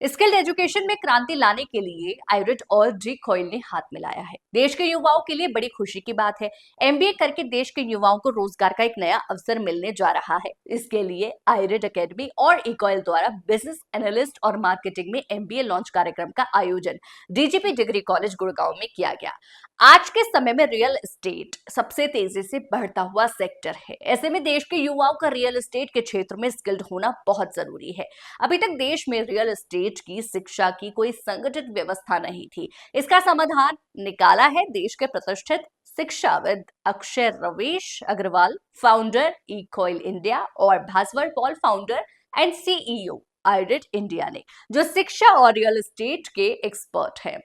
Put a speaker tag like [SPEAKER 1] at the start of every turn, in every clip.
[SPEAKER 1] Skilled education में क्रांति लाने के लिए आइरिड और डीकॉइल ने हाथ मिलाया है। देश के युवाओं के लिए बड़ी खुशी की बात है। एमबीए करके देश के युवाओं को रोजगार का एक नया अवसर मिलने जा रहा है। इसके लिए आइरिड एकेडमी और इकॉइल द्वारा बिजनेस एनालिस्ट और मार्केटिंग में एमबीए लॉन्च कार्यक्रम का आयोजन डीजीपी डिग्री कॉलेज गुड़गांव में किया गया। आज के समय में रियल एस्टेट सबसे तेजी से बढ़ता हुआ सेक्टर है। ऐसे में देश के युवाओं का रियल एस्टेट के क्षेत्र में स्किल्ड होना बहुत जरूरी है। अभी तक देश में रियल एस्टेट की शिक्षा की कोई संगठित व्यवस्था नहीं थी। इसका समाधान निकाला है देश के प्रतिष्ठित शिक्षाविद अक्षय रवेश अग्रवाल, फाउंडर इकॉइल इंडिया, और Bhaswar Paul, founder and CEO आइरिड इंडिया ने, जो शिक्षा और रियल एस्टेट के एक्सपर्ट हैं।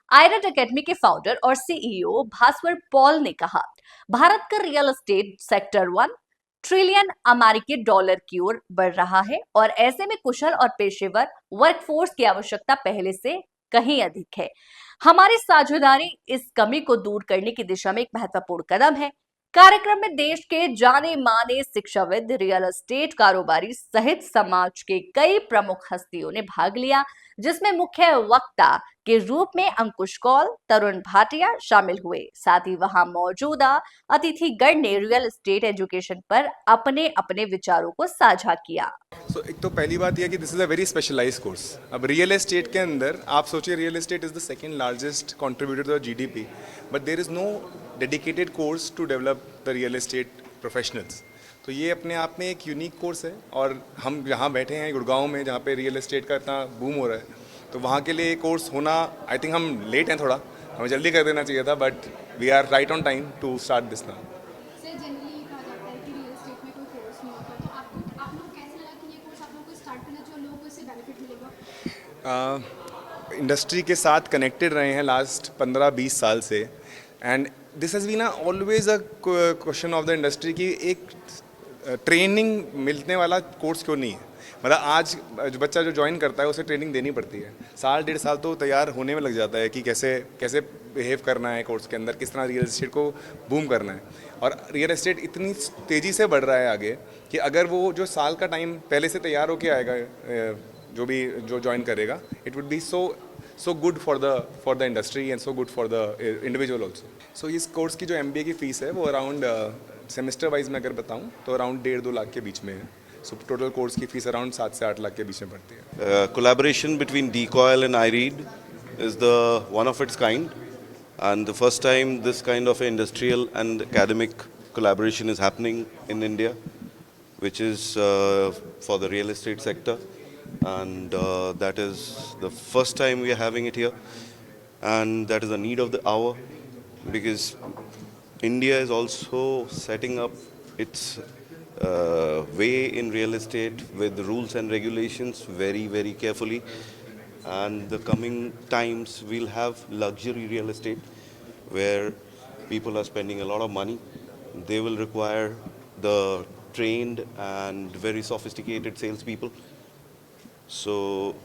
[SPEAKER 1] आइरिड एकेडमी के फाउंडर और सीईओ भास्वर पॉल ने कहा, भारत का रियल एस्टेट सेक्टर 1 ट्रिलियन अमेरिकी डॉलर की ओर बढ़ रहा है और ऐसे में कुशल और पेशेवर वर्कफोर्स की आवश्यकता पहले से कहीं अधिक है। हमारी साझेदारी इस कमी को दूर करने की दिशा में एक महत्वपूर्ण कदम है। कार्यक्रम में देश के जाने माने शिक्षाविद, रियल एस्टेट कारोबारी सहित समाज के कई प्रमुख हस्तियों ने भाग लिया, जिसमें मुख्य वक्ता के रूप में अंकुश कौल, तरुण भाटिया शामिल हुए। साथ ही वहां मौजूदा अतिथिगण ने रियल एस्टेट एजुकेशन पर अपने अपने विचारों को साझा किया।
[SPEAKER 2] एक तो पहली बात यह कि this is a very specialise course. अब रियल एस्टेट के अंदर आप सोचिए, real estate is the second largest contributor to GDP, but there is no dedicated course to develop the real estate professionals. तो ये अपने आप में एक यूनिक कोर्स है। और हम जहाँ बैठे हैं गुड़गांव में, जहाँ पे रियल एस्टेट का इतना बूम हो रहा है, तो वहाँ के लिए ये कोर्स होना, आई थिंक हम लेट हैं थोड़ा, हमें जल्दी कर देना चाहिए था, but we are right on time to start this now.
[SPEAKER 3] Sir, generally कहा जाता है कि रियल एस्टेट में कोई कोर्स नहीं होता, तो आपको आप लोग को कैसे लगा कि ये कोर्स आप लोगों को स्टार्ट करना चाहिए और लोगों को इससे बेनिफिट मिलेगा?
[SPEAKER 2] इंडस्ट्री के साथ कनेक्टेड रहे हैं लास्ट 15-20 साल से, and this has been always a question of the industry कि एक ट्रेनिंग मिलने वाला कोर्स क्यों नहीं है। मतलब आज जो बच्चा जो ज्वाइन करता है उसे ट्रेनिंग देनी पड़ती है, 1.5 साल तो तैयार होने में लग जाता है कि कैसे कैसे बिहेव करना है कोर्स के अंदर, किस तरह रियल एस्टेट को बूम करना है। और रियल एस्टेट इतनी तेज़ी से बढ़ रहा है आगे कि अगर वो जो साल का टाइम पहले से तैयार होके आएगा, जो ज्वाइन करेगा, it would be so good for the industry and so good for the individual also. So इस कोर्स की जो एमबीए की फ़ीस है वो अराउंड सेमेस्टर वाइज में अगर बताऊँ तो अराउंड 1.5-2 लाख के बीच में है। सो टोटल कोर्स की फीस अराउंड 7 से 8 लाख के बीच में पड़ती है।
[SPEAKER 4] Collaboration between DCOIL and iRead is the one of its kind, and the first time this kind of industrial and academic collaboration is happening in India, which is for the real estate sector, and that is the first time we are having it here, and that is the need of the hour, because India is also setting up its way in real estate with rules and regulations very, very carefully. And the coming times we'll have luxury real estate where people are spending a lot of money. They will require the trained and very sophisticated salespeople. So,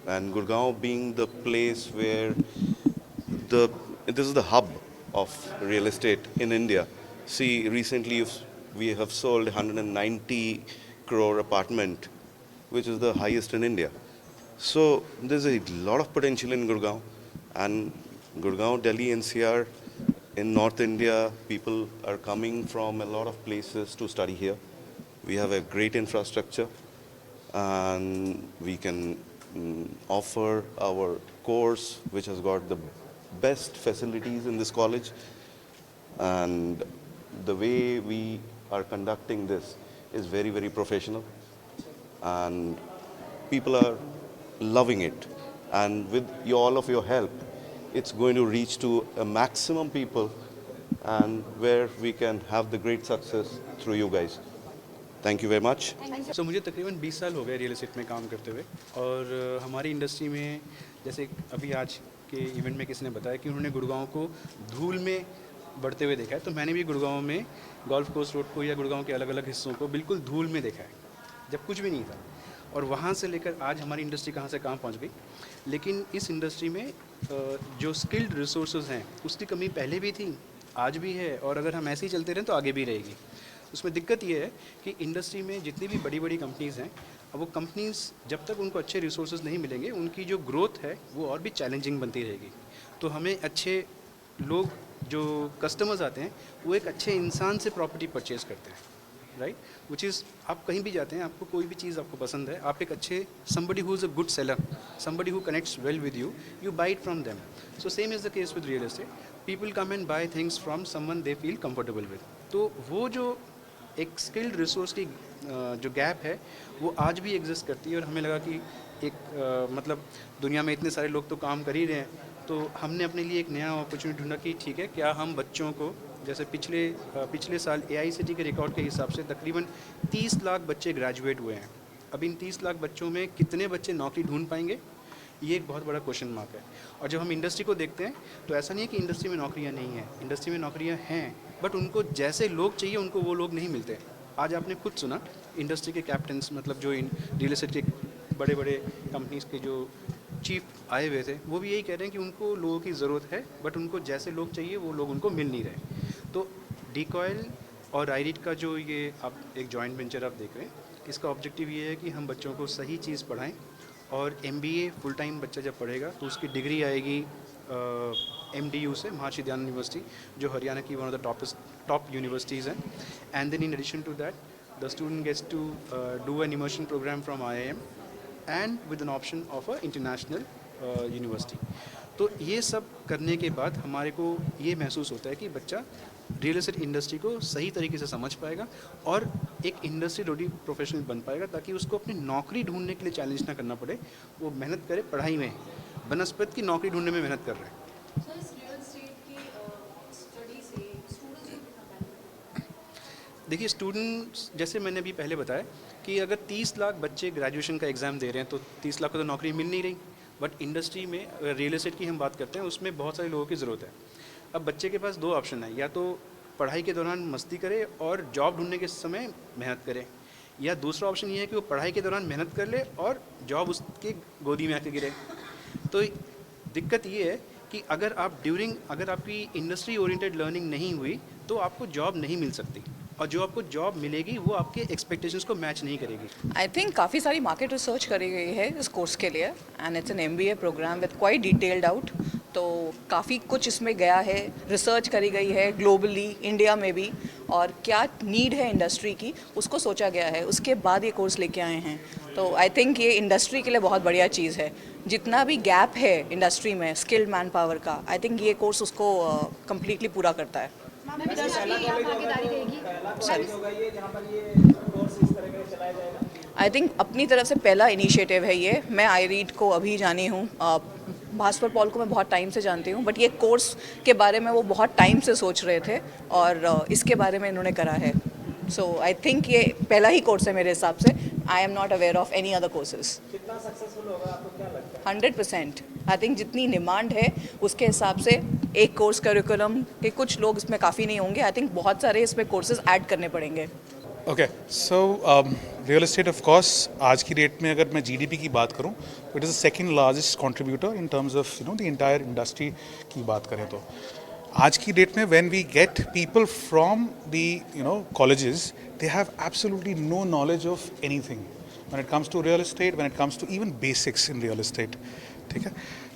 [SPEAKER 4] and Gurgaon being the place where this is the hub of real estate in India. See, recently we have sold 190 crore apartment, which is the highest in India. So there's a lot of potential in Gurgaon, and Gurgaon, Delhi, NCR, in North India, people are coming from a lot of places to study here. We have a great infrastructure, and we can offer our course, which has got the best facilities in this college. And the way we are conducting this is very, very professional, and people are loving it. And with all of your help, it's going to reach to a maximum people, and where we can have the great success through you guys. Thank you very much.
[SPEAKER 5] सो मुझे तकरीबन 20 साल हो गए real estate में काम करते हुए, और हमारी इंडस्ट्री में जैसे अभी आज के इवेंट में किसी ने बताया कि उन्होंने गुड़गांव को धूल में बढ़ते हुए देखा है, तो मैंने भी गुड़गांव में गोल्फ कोर्स रोड को या गुड़गांव के अलग अलग हिस्सों को बिल्कुल धूल में देखा है, जब कुछ भी नहीं था। और वहाँ से लेकर आज हमारी इंडस्ट्री कहाँ से कहाँ पहुँच गई। लेकिन इस इंडस्ट्री में जो स्किल्ड रिसोर्सेज हैं उसकी कमी पहले भी थी, आज भी है, और अगर हम ऐसे ही चलते रहें तो आगे भी रहेगी। उसमें दिक्कत ये है कि इंडस्ट्री में जितनी भी बड़ी बड़ी कंपनीज़ हैं अब वो कंपनीज जब तक उनको अच्छे रिसोर्सेज नहीं मिलेंगे, उनकी जो ग्रोथ है वो और भी चैलेंजिंग बनती रहेगी। तो हमें अच्छे लोग, जो कस्टमर्स आते हैं, वो एक अच्छे इंसान से प्रॉपर्टी परचेज करते हैं, राइट। विच इज़, आप कहीं भी जाते हैं, आपको कोई भी चीज़ आपको पसंद है, आप एक अच्छे somebody who is a good seller, somebody who connects well with you, you buy it from them. So same is the case with real estate. People come and buy things from someone they feel comfortable with. तो वो जो एक skilled resource की जो gap है वो आज भी एग्जिस्ट करती है। और हमें लगा कि एक मतलब दुनिया में इतने सारे लोग तो काम कर ही रहे हैं, तो हमने अपने लिए एक नया अपॉर्चुनिटी ढूंढा कि ठीक है, क्या हम बच्चों को, जैसे पिछले साल AICTE के रिकॉर्ड के हिसाब से तकरीबन 30 लाख बच्चे ग्रेजुएट हुए हैं। अब इन 30 लाख बच्चों में कितने बच्चे नौकरी ढूंढ पाएंगे, ये एक बहुत बड़ा क्वेश्चन मार्क है। और जब हम इंडस्ट्री को देखते हैं तो ऐसा नहीं है कि इंडस्ट्री में नौकरियां नहीं हैं, इंडस्ट्री में नौकरियां हैं, बट उनको जैसे लोग चाहिए उनको वो लोग नहीं मिलते। आज आपने खुद सुना, इंडस्ट्री के कैप्टन्स, मतलब जो इन रियल एस्टेट के बड़े बड़े कंपनीज के जो चीफ आए हुए थे, वो भी यही कह रहे हैं कि उनको लोगों की ज़रूरत है, बट उनको जैसे लोग चाहिए वो लोग उनको मिल नहीं रहे। तो डीकॉयल और आईरीड का जो ये आप एक जॉइंट वेंचर आप देख रहे हैं, इसका ऑब्जेक्टिव ये है कि हम बच्चों को सही चीज़ पढ़ाएं। और MBA फुल टाइम बच्चा जब पढ़ेगा तो उसकी डिग्री आएगी MDU से, महर्षि दयानंद यूनिवर्सिटी, जो हरियाणा की one of the top universities हैं। And then in addition to that the student gets to do an immersion program from IIM and with an option of a international university. तो ये सब करने के बाद हमारे को ये महसूस होता है कि बच्चा रियल एस्टेट इंडस्ट्री को सही तरीके से समझ पाएगा और एक इंडस्ट्री रेडी प्रोफेशनल बन पाएगा, ताकि उसको अपनी नौकरी ढूंढने के लिए चैलेंज ना करना पड़े। वो मेहनत करे पढ़ाई में, बनस्पत की नौकरी ढूंढने में मेहनत कर रहे हैं।
[SPEAKER 3] सर, इस रियल एस्टेट की स्टडी से स्टूडेंट्स को कितना बेनिफिट?
[SPEAKER 5] देखिए, स्टूडेंट्स, जैसे मैंने अभी पहले बताया कि अगर 30 लाख बच्चे ग्रेजुएशन का एग्ज़ाम दे रहे हैं तो 30 लाख को तो नौकरी मिल नहीं रही। बट इंडस्ट्री में अगर रियल एस्टेट की हम बात करते हैं, उसमें बहुत सारे लोगों की ज़रूरत है। अब बच्चे के पास दो ऑप्शन है, या तो पढ़ाई के दौरान मस्ती करे और जॉब ढूंढने के समय मेहनत करे, या दूसरा ऑप्शन ये है कि वो पढ़ाई के दौरान मेहनत कर ले और जॉब उसके गोदी में आके गिरे। तो दिक्कत ये है कि अगर आपकी इंडस्ट्री ओरिएंटेड लर्निंग नहीं हुई तो आपको जॉब नहीं मिल सकती, और जो आपको जॉब मिलेगी वो आपके एक्सपेक्टेशंस को मैच नहीं करेगी।
[SPEAKER 6] आई थिंक काफ़ी सारी मार्केट रिसर्च करी गई है इस कोर्स के लिए, and it's an MBA programme with quite detailed out. तो काफ़ी कुछ इसमें गया है, रिसर्च करी गई है ग्लोबली, इंडिया में भी, और क्या नीड है इंडस्ट्री की उसको सोचा गया है, उसके बाद ये कोर्स लेके आए हैं। तो आई थिंक ये इंडस्ट्री के लिए बहुत बढ़िया चीज़ है। जितना भी गैप है इंडस्ट्री में स्किल्ड मैन पावर का, आई थिंक ये कोर्स उसको कम्प्लीटली पूरा करता है।
[SPEAKER 3] मैम, इसमें आपकी यहाँ भागीदारी रहेगी?
[SPEAKER 6] आई थिंक अपनी तरफ से पहला इनिशिएटिव है ये। मैं आईरीड को अभी जानी हूँ, भास्कर पॉल को मैं बहुत टाइम से जानती हूँ, बट ये कोर्स के बारे में वो बहुत टाइम से सोच रहे थे और इसके बारे में इन्होंने करा है। सो आई थिंक ये पहला ही कोर्स है मेरे हिसाब से। I am not aware of any other courses.
[SPEAKER 7] कितना सक्सेसफुल होगा आपको क्या लगता है?
[SPEAKER 6] 100%। आई थिंक जितनी डिमांड है उसके हिसाब से एक कोर्स करिकुलम के कुछ लोग इसमें काफ़ी नहीं होंगे। आई थिंक बहुत सारे इसमें कोर्सेज ऐड करने पड़ेंगे।
[SPEAKER 8] Okay, so real estate of course आज की डेट में अगर मैं GDP की बात करूं तो it is the second largest contributor in terms of the entire industry की बात करें तो आज की डेट में when we get people from the colleges, they have absolutely no knowledge of anything when it comes to real estate, when it comes to even basics in real estate. ठीक है,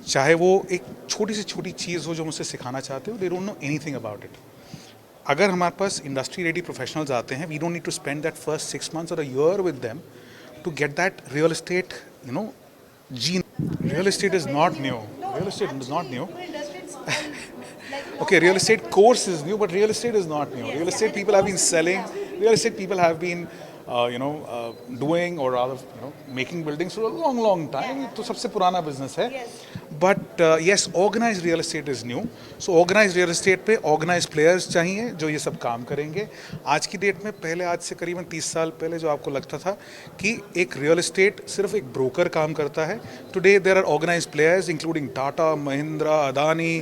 [SPEAKER 8] चाहे वो एक छोटी से छोटी चीज़ हो जो मुझसे सिखाना चाहते हो, they don't know anything about it. अगर हमारे पास इंडस्ट्री रेडी प्रोफेशनल्स आते हैं, we don't need to spend that first 6 months और a year with them to get that real estate gene. Real estate is not new, real estate is not new. Okay, real estate course is new, but real estate is not new. Real estate people have been selling, real estate people have been doing or rather making buildings for a long time. तो सबसे पुराना business है. But yes, organized real estate is new. So organized real estate पे organized players चाहिए जो ये सब काम करेंगे. आज की डेट में पहले आज से करीबन 30 साल पहले जो आपको लगता था कि एक real estate सिर्फ एक broker काम करता है. Today there are organized players including Tata, Mahindra, Adani,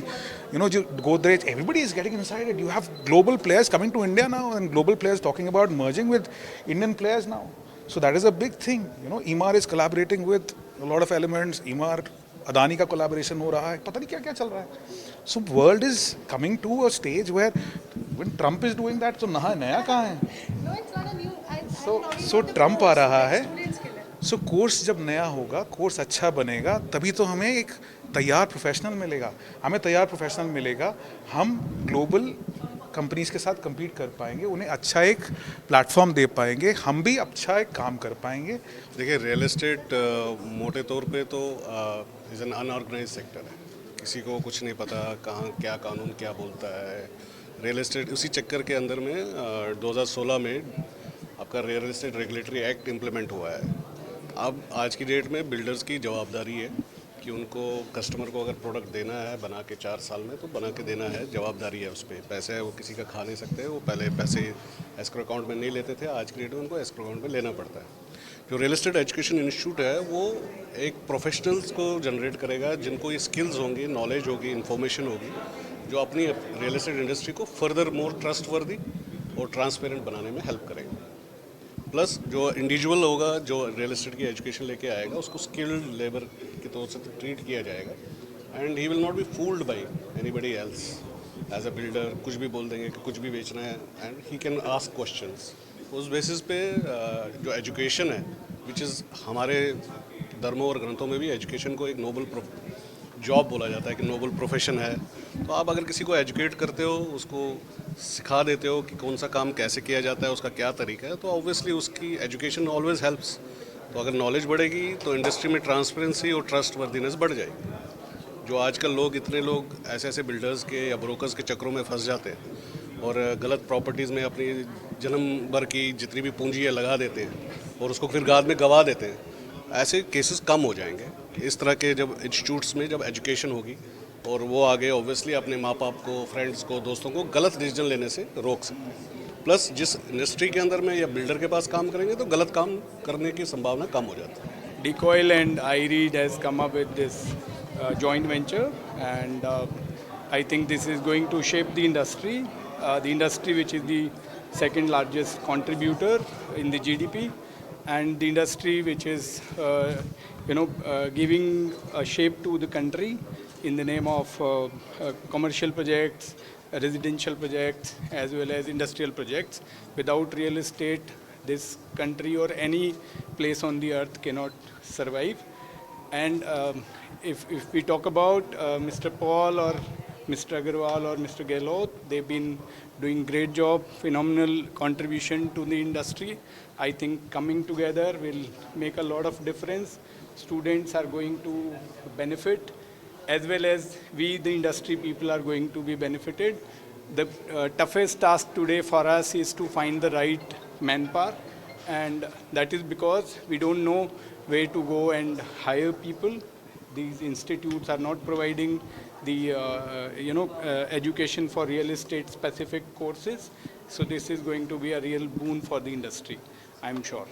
[SPEAKER 8] जो Godrej, everybody is getting inside it. You have global players coming to India now and global players talking about merging with Indian players now. So that is a big thing. Emaar is collaborating with a lot of elements. Emaar, Adani का collaboration हो रहा है. पता नहीं क्या क्या चल रहा है. So world is coming to a stage where when Trump is doing that, तो नया कहाँ है?
[SPEAKER 3] No, it's not a new.
[SPEAKER 8] So Trump आ रहा है. सो कोर्स जब नया होगा, कोर्स अच्छा बनेगा, तभी तो हमें एक तैयार प्रोफेशनल मिलेगा। हमें तैयार प्रोफेशनल मिलेगा, हम ग्लोबल कंपनीज के साथ compete कर पाएंगे, उन्हें अच्छा एक प्लेटफॉर्म दे पाएंगे, हम भी अच्छा एक काम कर पाएंगे।
[SPEAKER 9] देखिए, रियल एस्टेट मोटे तौर पे तो इज़ एन अनऑर्गेनाइज सेक्टर है। किसी को कुछ नहीं पता कहाँ क्या कानून क्या बोलता है। रियल एस्टेट उसी चक्कर के अंदर में 2016 में आपका real estate regulatory act implement हुआ है। अब आज की डेट में बिल्डर्स की जवाबदारी है कि उनको कस्टमर को अगर प्रोडक्ट देना है बना के 4 साल में, तो बना के देना है, जवाबदारी है उस पर। पैसे है वो किसी का खा नहीं सकते। वो पहले पैसे एस्क्रो अकाउंट में नहीं लेते थे, आज की डेट में उनको एस्क्रो अकाउंट में लेना पड़ता है। जो रियल एस्टेट एजुकेशन इंस्टीट्यूट है वो एक प्रोफेशनल्स को जनरेट करेगा जिनको ये स्किल्स होंगी, नॉलेज होगी, इन्फॉर्मेशन होगी, जो अपनी रियल एस्टेट इंडस्ट्री को फर्दर मोर ट्रस्टवर्दी और ट्रांसपेरेंट बनाने में हेल्प करेगा। प्लस जो इंडिविजुअल होगा जो रियल एस्टेट की एजुकेशन लेके आएगा, उसको स्किल्ड लेबर के तौर से ट्रीट किया जाएगा and he will not be fooled by anybody else. As a builder कुछ भी बोल देंगे कि कुछ भी बेचना है and he can ask questions. उस बेसिस पे जो एजुकेशन है, विच इज़ हमारे धर्मों और ग्रंथों में भी एजुकेशन को एक नोबल जॉब बोला जाता है कि नोबल प्रोफेशन है। तो आप अगर किसी को एजुकेट करते हो, उसको सिखा देते हो कि कौन सा काम कैसे किया जाता है, उसका क्या तरीका है, तो ऑब्वियसली उसकी एजुकेशन ऑलवेज हेल्प्स। तो अगर नॉलेज बढ़ेगी तो इंडस्ट्री में ट्रांसपेरेंसी और ट्रस्ट वर्दीनेस बढ़ जाएगी। जो आजकल लोग इतने लोग ऐसे ऐसे बिल्डर्स के या ब्रोकर्स के चक्रों में फंस जाते हैं और गलत प्रॉपर्टीज़ में अपनी जन्म भर की जितनी भी पूंजी है लगा देते हैं और उसको फिर बाद में गंवा देते हैं, ऐसे केसेस कम हो जाएंगे। इस तरह के जब इंस्टीट्यूट्स में जब एजुकेशन होगी और वो आगे ऑब्वियसली अपने माँ बाप को, फ्रेंड्स को, दोस्तों को गलत डिसीजन लेने से रोक सकते हैं। प्लस जिस इंडस्ट्री के अंदर में या बिल्डर के पास काम करेंगे तो गलत काम करने की संभावना कम हो जाती है।
[SPEAKER 10] Decoil and iRead has come up with this joint venture, and I think this is going to shape the industry which is the second largest contributor in the GDP, and the industry which is giving a shape to the country in the name of commercial projects, residential projects, as well as industrial projects. Without real estate, this country or any place on the earth cannot survive. And if we talk about Mr. Paul or Mr. Agarwal or Mr. Gehlot, they've been doing great job, phenomenal contribution to the industry. I think coming together will make a lot of difference. Students are going to benefit, as well as we, the industry people, are going to be benefited. The toughest task today for us is to find the right manpower, and that is because we don't know where to go and hire people. These institutes are not providing the education for real estate specific courses. So this is going to be a real boon for the industry, I'm sure.